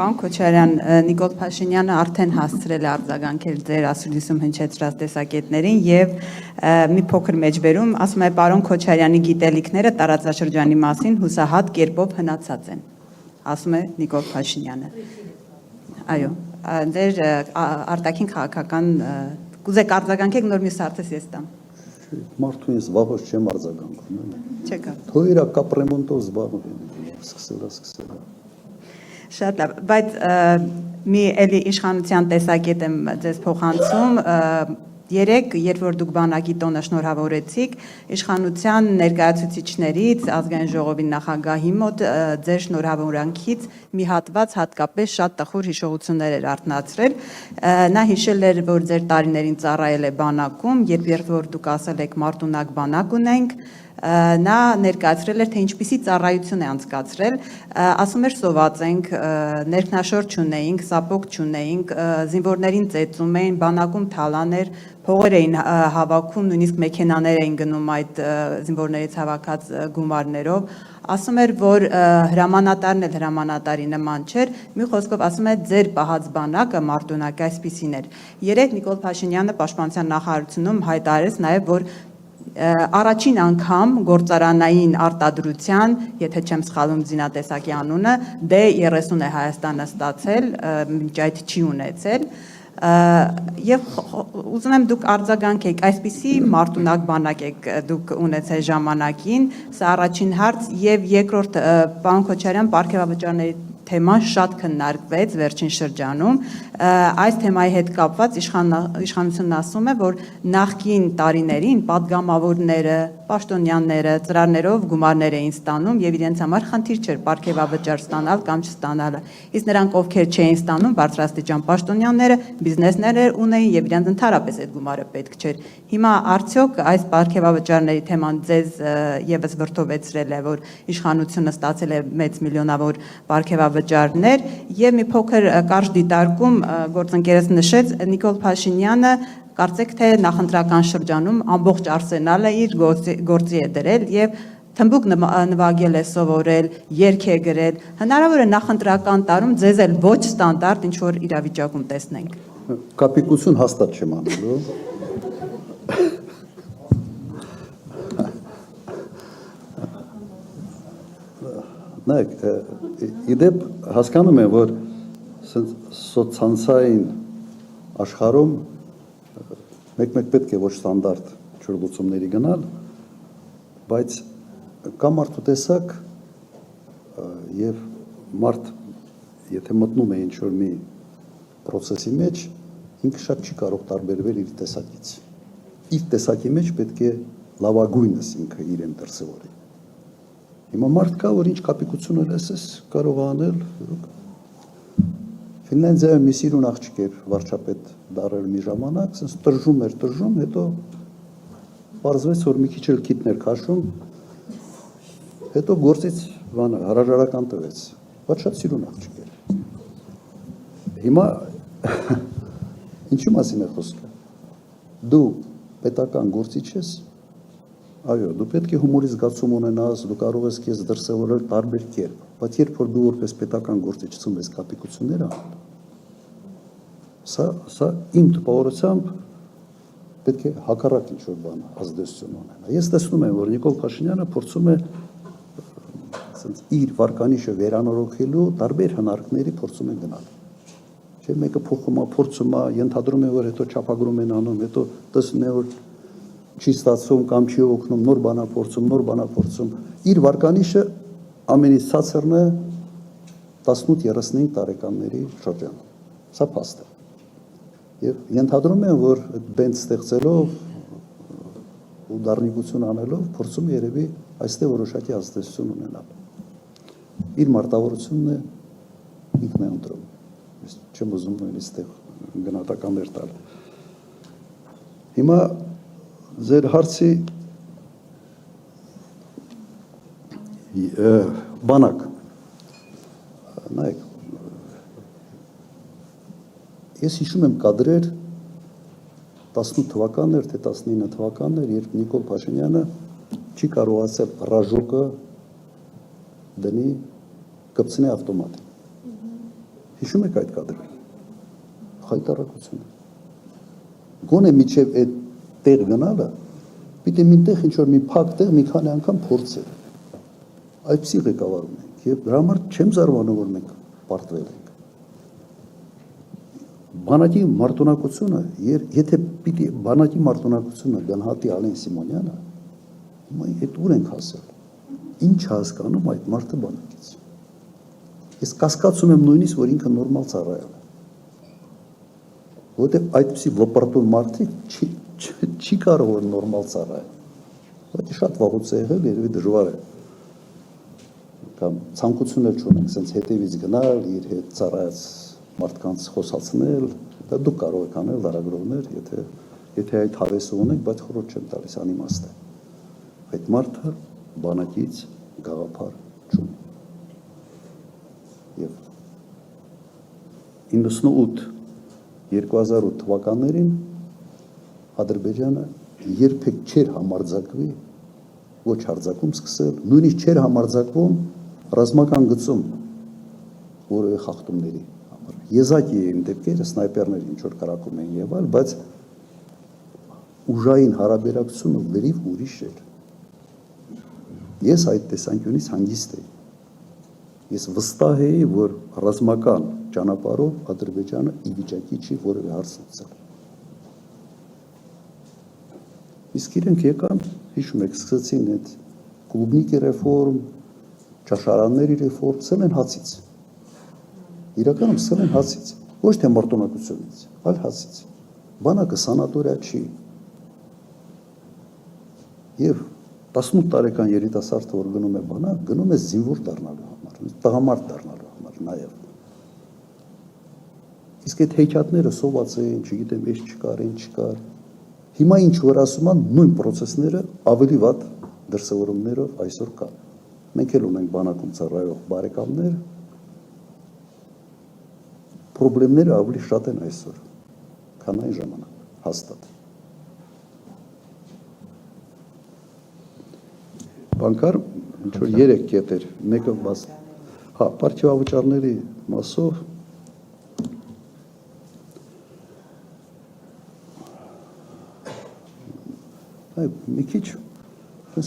Պարոն Քոչարյան, Նիկոլ Փաշինյանը արդեն հասցրել է արձագանքել ձեր ասուլիսում հնչեցրած տեսակետներին եւ մի փոքր մեջբերում ասում է պարոն Քոչարյանի գիտելիքները տարածաշրջանի մասին հուսահատ կերպով հնացած են, ասում է Նիկոլ Փաշինյանը։ Այո, ձեր արտաքին քաղաքական կուզեք արձագանքեք, նոր մյուս հարցս ես տամ։ Մարդու ես վաղուց չեմ արձագանքում։ Չկա։ Թող իրա կապրեմոնտով զբաղվեն, սկսել։ Շատ լավ, բայց մի էլի իշխանության տեսակետ եմ ձեզ փոխանցում, երեք, երբ որ դուք բանակի տոնը շնորհավորեցիք, իշխանության ներկայացուցիչներից ազգային ժողովի նախագահի մոտ ձեր շնորհավորանքից մի հատված հատկապես շատ տխուր հիշողություններ էր արթնացրել, նա հիշել էր, որ ձեր տարիներին ծառայել է բանակում, երբ որ դուք ասել եք մարտունակ բանակ ունենք, նա ներկայացրել էր, թե ինչպիսի ծառայություն է անցկացրել, ասում էր սոված ենք, ներքնաշոր չունեինք, սապոկ չունեինք, զինվորներին ծեծում էին, բանակում թալան էր, փողեր էին հավաքում, նույնիսկ մեքենաներ էին գնում այդ զինվորներից հավաքած գումարներով, ասում էր, որ հրամանատարն էլ հրամանատարի նման չէր, մի խոսքով ասում է ձեր պահած բանակը մարտունակ այսպիսին էր։ Երեկ Նիկոլ Փաշինյանը պաշտպանության նախարարությունում հայտարարեց նաև, որ առաջին անգամ գործարանային արտադրության, եթե չեմ սխալվում զինատեսակի անունը, D30 է Հայաստանը ստացել, մինչ այդ չի ունեցել, եւ ուզում եմ դուք արձագանքեք, այսպիսի մարտունակ բանակ եք դուք ունեցել ժամանակին, սա առաջին հարց, եւ երկրորդ պարոն Քոչարյան, պարգևավճարների թեման շատ քննարկվեց վերջին շրջանում, այս թեմայի հետ կապված իշխանությունն ասում է, որ նախկին տարիներին պատգամավորները, պաշտոնյաները ծրարներով գումարներ էին ստանում եւ իրենց համար խնդիր չէր պարգևավճար ստանալ կամ չստանալը, իսկ նրանք ովքեր չէին ստանում բարձրաստիճան պաշտոնյաները, բիզնեսներ ունեին եւ իրենց ընդհանրապես այդ գումարը պետք չէր։ Հիմա արդյոք այս պարգևավճարների թեման ձեզ եւս վրդովեցրել է, որ իշխանությունը ստացել է մեծ միլիոնավոր պարգևավճարներ եւ մի փոքր կարճ դիտարկում գործընկերս նշեց Նիկոլ Փաշինյանը կարծեք թե նախընտրական շրջանում ամբողջ արսենալը իր գործի է դրել եւ թմբուկ նվագել է սովորել, երգ է գրել, հնարավոր է նախընտրական տարում ձեզ էլ ոչ ստանդարտ ինչ որ իրավիճակում տեսնենք։ Կապիկություն հաստատ չեմ անելու։ Նայեք, իդեպ հասկանում եմ, որ սոցցանցային աշխարհում մեկ-մեկ պետք է ոչ ստանդարտ ճյուղությունների գնալ, բայց կա մարդու տեսակ եւ մարդ եթե մտնում է ինչ-որ մի process-ի մեջ, ինքը շատ չի կարող տարբերվել իր տեսակից։ Իր տեսակի մեջ պետք է լավագույնս ինքը իրեն դրսևորի։ Հիմա մարդ կա, որ ինչ կապիկություն լսես կարող անել, Ֆինլանդիայում մի սիրուն աղջիկ էր վարչապետ դարել մի ժամանակ, ասես տրժում էր, հետո պարզվեց, որ մի քիչ էլ քիթներ քաշում, հետո գործից հրաժարական տվեց, բայց շատ սիրուն աղջիկ էր։ Հիմա ինչի մասին է խոսքը։ Դու պետական գործիչ ես, այո, դու պետք է հումորի զգացում ունենաս, դու կարող ես քեզ դրսևորել տարբեր կերպ, բայց երբ որ դու որպես պետական գործիչ ցույց ես կապիկությունները, սա իմ տպավորությամբ պետք է հակառակ ինչ-որ բան ազդեցություն ունենա։ Ես տեսնում եմ, որ Նիկոլ Փաշինյանը փորձում է իր վարկանիշը վերանորոգելու տարբեր հնարքների փորձում է գնալ։ Չէ, մեկը փորձում է, ենթադրում է, որ հետո չափագրում են անում, հետո տեսնում է, որ չի ստացվում կամ չի օգնում, նոր բանա փորձում։ Իր վարկանիշը ամենից ցածրն է 18-35 տարեկանների շրջանում։ Սա փաստ է։ Եվ ենթադրում եմ, որ բենդ ստեղծելով ու դառնիկություն անելով փորձում է երևի այստեղ որոշակի ազդեցություն ունենալ։ Իր մարտավարությունն է ինքն է ընտրում։ Ես չեմ ուզում այստեղ գնահատականներ տալ։ Հիմա ձեր հարցի բանակ, նայեք, ես հիշում եմ կադրեր 18 թվականներ, թե 19 թվականներ, երբ Նիկոլ Փաշինյանը չի կարողացել ռաժոկը դնի կպցնի ավտոմատին։ Հիշում եք այդ կադրը։ Խայտարակությունը։ Գոնե միջև այդ տեղ գնալը, պիտի մինտեղ ինչ որ մի փակ տեղ մի քանի անգամ փորձել։ Այդպիսի ղեկավարում ենք եւ դրա համար չեմ զարմանում, որ մենք պարտվել ենք։ Բանակի մարտունակությունը, եթե պիտի բանակի մարտունակությունը գնահատի Ալեն Սիմոնյանը, հիմա այդ ուր ենք հասել։ Ինչ հասկանում այդ մարդը բանակից։ Ես կասկածում եմ նույնիսկ, որ ինքը նորմալ ծառայել է։ Որտեղ այդպիսի վպրտուն մարդիկ չի կարող որ նորմալ ծառայել։ Բայց շատ վաղուց է եղել, երևի դժվար է։ Կամ ցանկություն էլ չունենք sense հետևից գնալ, իր հետ ծառայած մարդկանց խոսացնել, դա դուք կարող եք անել լարագրողներ, եթե այդ հավեսը ունեք, բայց խորհուրդ չեմ տալիս անիմաստ է։ Այդ մարդը բանակից գաղափար չունի։ Եվ 98-2008 թվականներին Ադրբեջանը երբեք չէր համարձակվի ոչ հարձակում սկսել, նույնիսկ չէր համարձակվում ռազմական գծում որևէ խախտումների համար։ Եզակի էին դեպքերը, սնայպերներ ինչ որ կրակում էին եւ այլ, բայց ուժային հարաբերակցությունը լրիվ ուրիշ էր։ Ես այդ տեսանկյունից հանգիստ էի։ Ես վստահ էի, որ ռազմական ճանապարհով Ադրբեջանը ի վիճակի չի որևէ հարց լուծել։ Իսկ իրենք եկան, հիշում եք, սկսեցին այդ կլուբնիկի ռեֆորմ, ճաշարանների ռեֆորմ, սկսել են հացից։ Իրականում սկսել են հացից, ոչ թե մարտունակությունից, այլ հացից։ Բանակը սանատորիա չի։ Եվ 18 տարեկան երիտասարդը, որ գնում է բանակ, գնում է զինվոր դառնալու համար, տղամարդ դառնալու համար նաև։ Իսկ այդ հեքիաթները սոված էին, չգիտեմ, ինչ չկար, ինչ չկար։ Հիմա ինչ որ ասում են, նույն process-ները ավելի վատ դրսևորումներով այսօր կան։ Մենք էլ ունենք բանակում ծառայող բարեկամներ, խնդիրները ավելի շատ են այսօր, քան այն ժամանակ, հաստատ։ Բանկար ինչ որ 3 կետեր, մեկը բաց, հա, պարտիավավճարների մասով մի քիչ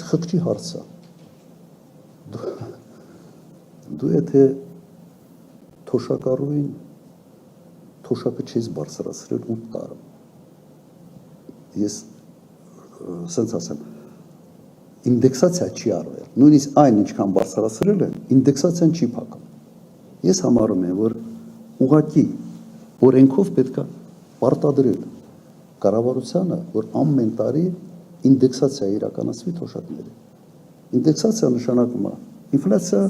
խղճի հարց է։ Դու եթե թոշակառուին թոշակը չես բարձրացրել 8 տարի։ Ես սենց ասեմ, ինդեքսացիա չի արվել։ Նույնիսկ այն ինչքան բարձրացրել են, ինդեքսացիան չի փակում։ Ես համարում եմ, որ ուղղակի օրենքով պետք է պարտադրել կառավարությանը, որ ամեն տարի ինդեքսացիա իրականացվի թոշակների։ Ինդեքսացիա նշանակում է ինֆլյացիա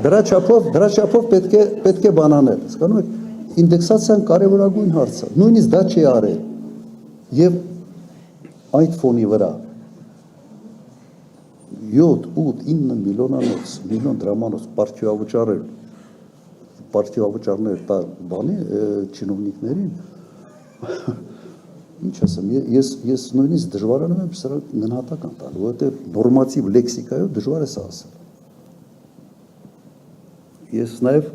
դրա չափով պետք է բանանել։ Հասկանում եք, ինդեքսացիան կարևորագույն հարց է։ Նույնիսկ դա չի արել։ Եվ այդ ֆոնի վրա 7, 8, 9 միլիոն դրամանոց պարտիավճարներ տա բանի չինովնիկներին, ինչ ասեմ, ես նույնիսկ դժվարանում եմ սրանք գնահատական տալ, որովհետև նորմատիվ լեքսիկայով դժվար է սա ասել։ Ես նաև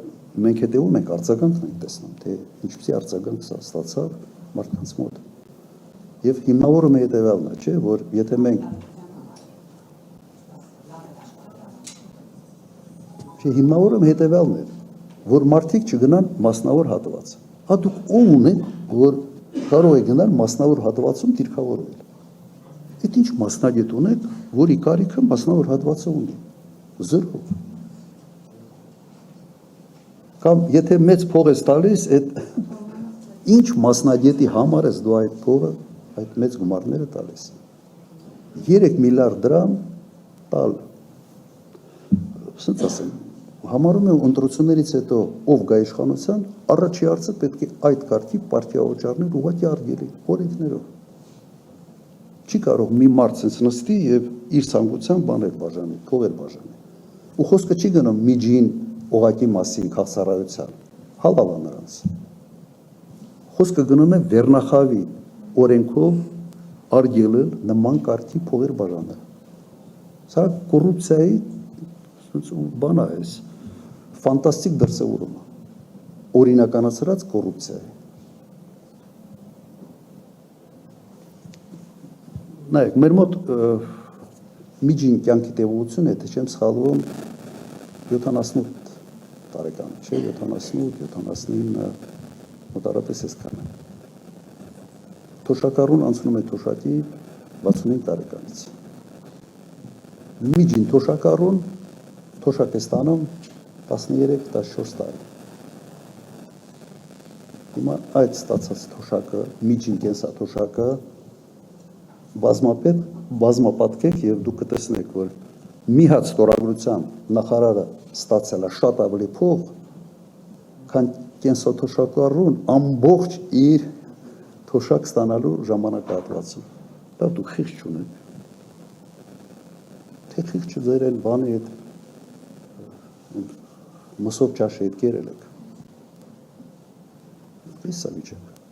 մենք հետևում ենք արձագանքն ենք տեսնում, թե ինչպիսի արձագանք սա ստացավ մարդկանց մոտ։ Եվ հիմնավորումը հետևյալն է, չէ, որ եթե մենք հիմնավորումը հետևյալն է, որ մարդիկ չգնան մասնավոր հատված։ Հա դուք ով ունեք, որ կարող է գնալ մասնավոր հատվածում դիրքավորվել։ Այդ ինչ մասնագետ ունեք, որի կարիքը մասնավոր հատվածը ունի։ Զրո։ Կամ եթե մեծ փող ես տալիս, այդ ինչ մասնագետի համար ես դու այդ փողը, այդ մեծ գումարները տալիս։ 3 միլիարդ դրամ տալ։ Սենց ասեմ, համարում եմ ընտրություններից հետո ով գա իշխանության, առաջի հարցը պետք է այդ կարգի պարտիավճարներ ուղղակի արգելի օրենքներով։ Չի կարող մի մարդ sense նստի եւ իր ցանկությամբ բաներ բաժանի, փողեր բաժանի։ Ու խոսքը չի գնում միջին օղակի մասին քաղցարայության, հալալա նրանց։ Խոսքը գնում է վերնախավի օրենքով արգելել նման կարգի փողեր բաժանել։ Սա կոռուպցիայի բան է այս ֆանտաստիկ դրսևորում է օրինականացրած կոռուպցիայի։ Նայեք, մեր մոտ միջին կյանքի տևողությունը, եթե չեմ սխալվում, 78 տարեկան է, չէ, 78, 79, մոտարապես այսքան է։ Թոշակառուն անցնում է թոշակի 65 տարեկանից։ Միջին թոշակառուն թոշակ է ստանում 13-14 տարի։ Հիմա այդ ստացած թոշակը, միջին կենսաթոշակը բազմապատկեք եւ դուք կտեսնեք, որ մի հատ ստորագրությամբ նախարարը ստացել է շատ ավելի փող, քան կենսաթոշակառուն ամբողջ իր թոշակ ստանալու ժամանակահատվածում։ Դա դուք խիղճ չունեք։ Թե խիղճը ձեր այն բանի հետ մսով ճաշի հետ կերել եք։ Այս է վիճակը։